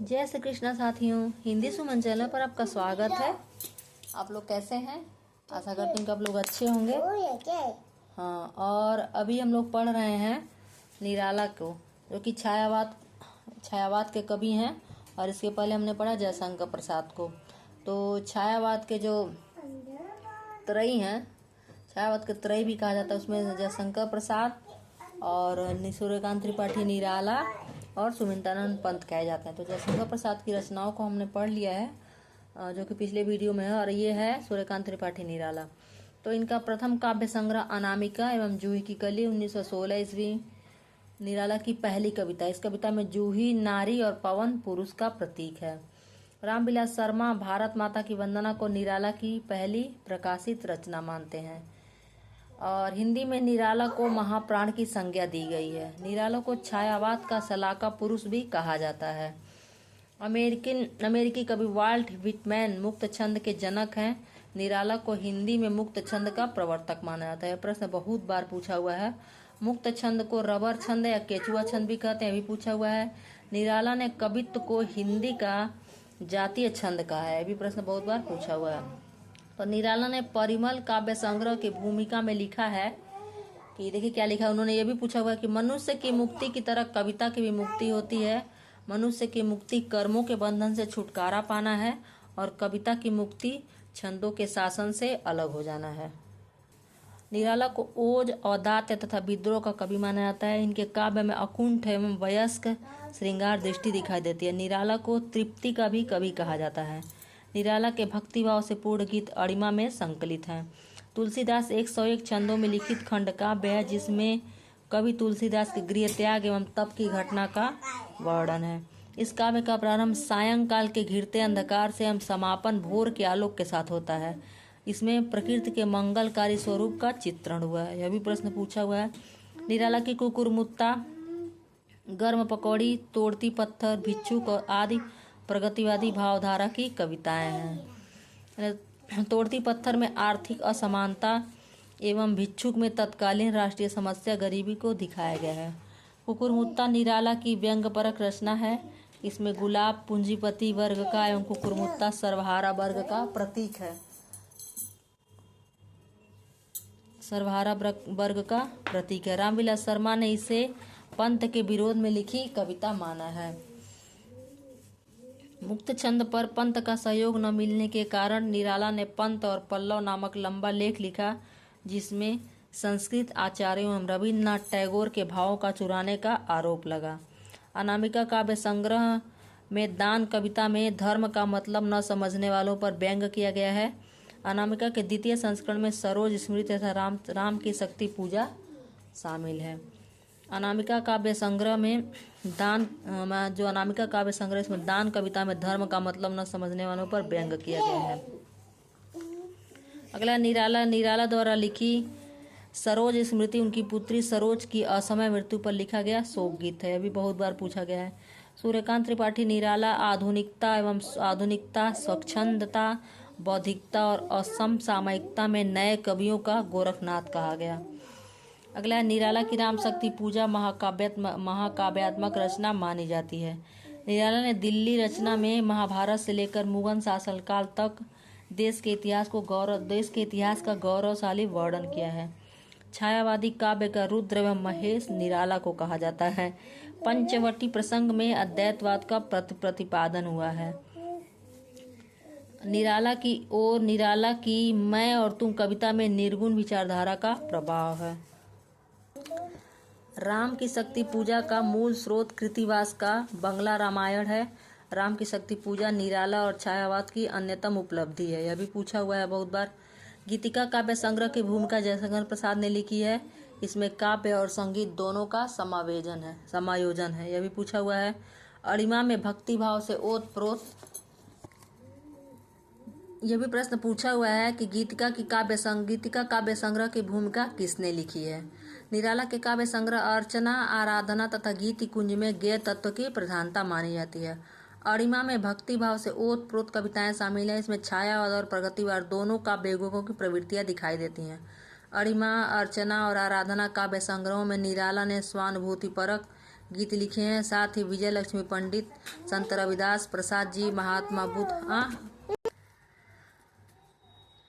जय श्री कृष्णा साथियों, हिंदी सुमन चैनल पर आपका स्वागत है। आप लोग कैसे हैं? आशा करती हूँ कि आप लोग अच्छे होंगे। हाँ, और अभी हम लोग पढ़ रहे हैं निराला को, जो कि छायावाद के कवि हैं। और इसके पहले हमने पढ़ा जयशंकर प्रसाद को। तो छायावाद के जो त्रयी हैं, छायावाद के त्रयी भी कहा जाता है, उसमें जयशंकर प्रसाद और सूर्यकांत त्रिपाठी निराला और सुमित्रानंद पंत कहे जाते हैं। तो जयशंकर प्रसाद की रचनाओं को हमने पढ़ लिया है, जो कि पिछले वीडियो में है, और ये है सूर्यकांत त्रिपाठी निराला। तो इनका प्रथम काव्य संग्रह अनामिका एवं जूही की कली 1916 ईस्वी निराला की पहली कविता। इस कविता में जूही नारी और पवन पुरुष का प्रतीक है। रामविलास शर्मा भारत माता की वंदना को निराला की पहली प्रकाशित रचना मानते हैं। और हिंदी में निराला को महाप्राण की संज्ञा दी गई है। निराला को छायावाद का सलाका पुरुष भी कहा जाता है। अमेरिकी कवि वाल्ट व्हिटमैन मुक्त छंद के जनक हैं। निराला को हिंदी में मुक्त छंद का प्रवर्तक माना जाता है। प्रश्न बहुत बार पूछा हुआ है। मुक्त छंद को रबर छंद या केचुआ छंद भी कहते हैं, भी पूछा हुआ है। निराला ने कवित्व को हिंदी का जातीय छंद कहा है, भी प्रश्न बहुत बार पूछा हुआ है। तो निराला ने परिमल काव्य संग्रह की भूमिका में लिखा है कि देखिए क्या लिखा है उन्होंने। ये भी पूछा हुआ है कि मनुष्य की मुक्ति की तरह कविता की भी मुक्ति होती है। मनुष्य की मुक्ति कर्मों के बंधन से छुटकारा पाना है और कविता की मुक्ति छंदों के शासन से अलग हो जाना है। निराला को ओज, औदात्य तथा विद्रोह का कवि माना जाता है। इनके काव्य में अकुंठ एवं वयस्क श्रृंगार दृष्टि दिखाई देती है। निराला को तृप्ति का भी कवि कहा जाता है। निराला के भक्तिभाव से पूर्ण गीत अणिमा में संकलित हैं। तुलसीदास 101 छंदों में लिखित खंड काव्य है, जिसमें कवि तुलसीदास के गृह त्याग एवं तप की घटना का वर्णन है। इस काव्य का प्रारंभ सायंकाल के घिरते अंधकार से एवं समापन भोर के आलोक के साथ होता है। इसमें प्रकृति के मंगलकारी स्वरूप का चित्रण हुआ है। यह भी प्रश्न पूछा हुआ है। निराला की कुकुरमुत्ता, गर्म पकौड़ी, तोड़ती पत्थर, भिक्षुक आदि प्रगतिवादी भावधारा की कविताएं हैं। तोड़ती पत्थर में आर्थिक असमानता एवं भिक्षुक में तत्कालीन राष्ट्रीय समस्या गरीबी को दिखाया गया है। कुकुरमुत्ता निराला की व्यंग्यपरक रचना है। इसमें गुलाब पूंजीपति वर्ग का एवं कुकुरमुत्ता सर्वहारा वर्ग का प्रतीक है, सर्वहारा वर्ग का प्रतीक है। रामविलास शर्मा ने इसे पंत के विरोध में लिखी कविता माना है। मुक्त छंद पर पंत का सहयोग न मिलने के कारण निराला ने पंत और पल्लव नामक लंबा लेख लिखा, जिसमें संस्कृत आचार्यों एवं रविन्द्रनाथ टैगोर के भावों का चुराने का आरोप लगा। अनामिका काव्य संग्रह में दान कविता में धर्म का मतलब न समझने वालों पर व्यंग किया गया है। अनामिका के द्वितीय संस्करण में सरोज स्मृति तथा राम की शक्ति पूजा शामिल है। अनामिका काव्य संग्रह में अनामिका काव्य संग्रह इसमें दान कविता में धर्म का मतलब न समझने वालों पर व्यंग किया गया है। अगला निराला द्वारा लिखी सरोज स्मृति उनकी पुत्री सरोज की असमय मृत्यु पर लिखा गया शोक गीत है। अभी बहुत बार पूछा गया है। सूर्यकांत त्रिपाठी निराला आधुनिकता, स्वच्छंदता, बौद्धिकता और असमसामयिकता में नए कवियों का गोरखनाथ कहा गया। अगला है निराला की राम शक्ति पूजा महाकाव्यात्मक रचना मानी जाती है। निराला ने दिल्ली रचना में महाभारत से लेकर मुगल शासनकाल तक देश के इतिहास का गौरवशाली वर्णन किया है। छायावादी काव्य का रुद्र एवं महेश निराला को कहा जाता है। पंचवटी प्रसंग में अद्वैतवाद का प्रतिपादन हुआ है। निराला की मैं और तुम कविता में निर्गुण विचारधारा का प्रभाव है। राम की शक्ति पूजा का मूल स्रोत कृतिवास का बंगला रामायण है। राम की शक्ति पूजा निराला और छायावाद की अन्यतम उपलब्धि है। यह भी पूछा हुआ है बहुत बार। गीतिका काव्य संग्रह की भूमिका जयशंकर प्रसाद ने लिखी है। इसमें काव्य और संगीत दोनों का समायोजन है। यह भी पूछा हुआ है। अणिमा में भक्तिभाव से ओतप्रोत, यह भी प्रश्न पूछा हुआ है कि गीतिका काव्य संग्रह की भूमिका किसने लिखी है। निराला के काव्य संग्रह अर्चना, आराधना तथा गीति कुंज में गेय तत्व की प्रधानता मानी जाती है। अणिमा में भक्तिभाव से ओतप्रोत कविताएं शामिल हैं। इसमें छायावाद और प्रगतिवाद दोनों काव्य युगों की प्रवृत्तियां दिखाई देती हैं। अणिमा, अर्चना और आराधना काव्य संग्रहों में निराला ने स्वानुभूतिपरक गीत लिखे हैं। साथ ही विजय लक्ष्मी पंडित, संत रविदास प्रसाद जी, महात्मा बुद्ध।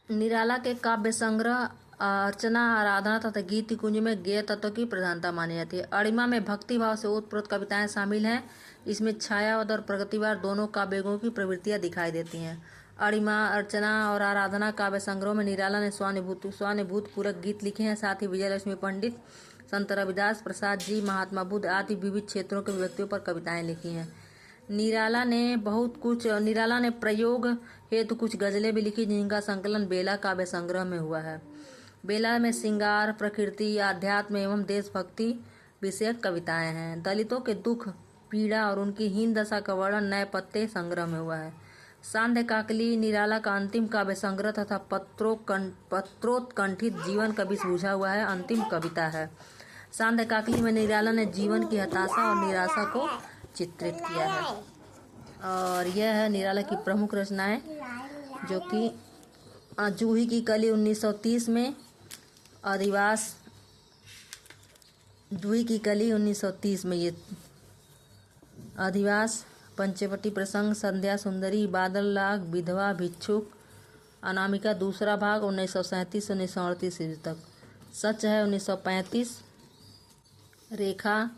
निराला के काव्य संग्रह अर्चना, आराधना तथा गीत कुंज में गेय तत्व की प्रधानता मानी जाती है। अणिमा में भक्ति भाव से ओतप्रोत कविताएं शामिल हैं। इसमें छायावाद और प्रगतिवाद दोनों काव्यों की प्रवृत्तियां दिखाई देती हैं। अणिमा, अर्चना और आराधना काव्य संग्रह में निराला ने स्वानुभूत पूरक गीत लिखे हैं। साथ ही विजय लक्ष्मी पंडित, संत रविदास प्रसाद जी, महात्मा बुद्ध आदि विविध क्षेत्रों के व्यक्तियों पर कविताएं लिखी हैं। निराला ने प्रयोग हेतु कुछ गजलें भी लिखी, जिनका संकलन बेला काव्य संग्रह में हुआ है। बेला में श्रृंगार, प्रकृति, आध्यात्म एवं देशभक्ति विषयक कविताएं हैं। दलितों के दुख, पीड़ा और उनकी हीन दशा का वर्णन नए पत्ते संग्रह में हुआ है। सांध्य काकली निराला का अंतिम काव्य संग्रह तथा पत्रोत्कंठित जीवन कवि सूझा हुआ है अंतिम कविता है। सांध्य काकली में निराला ने जीवन की हताशा और निराशा को चित्रित किया है। और यह है निराला की प्रमुख रचनाएं, जो कि जूही की कली 1930 में, अधिवास जूही की कली 1930 में, ये अधिवास, पंचवटी प्रसंग, संध्या सुंदरी, बादल लाग, विधवा, भिक्षुक, अनामिका दूसरा भाग 1937 से 1938 ईस्वी तक, सच है 1935, रेखा,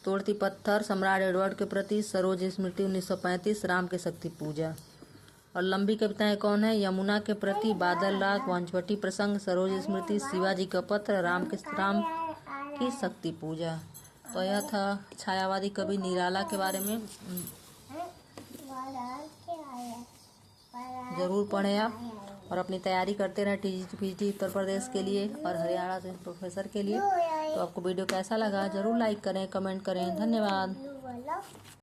तोड़ती पत्थर, सम्राट एडवर्ड के प्रति, सरोज स्मृति 1935, राम के शक्ति पूजा। और लंबी कविताएं कौन है? यमुना के प्रति, बादल राग, पंचवटी प्रसंग, सरोज स्मृति, शिवाजी का पत्र, राम की शक्ति पूजा। तो यह था छायावादी कवि निराला के बारे में। जरूर पढ़ें आप और अपनी तैयारी करते रहें टीजीटी उत्तर प्रदेश के लिए और हरियाणा से प्रोफेसर के लिए। तो आपको वीडियो कैसा लगा जरूर लाइक करें, कमेंट करें। धन्यवाद।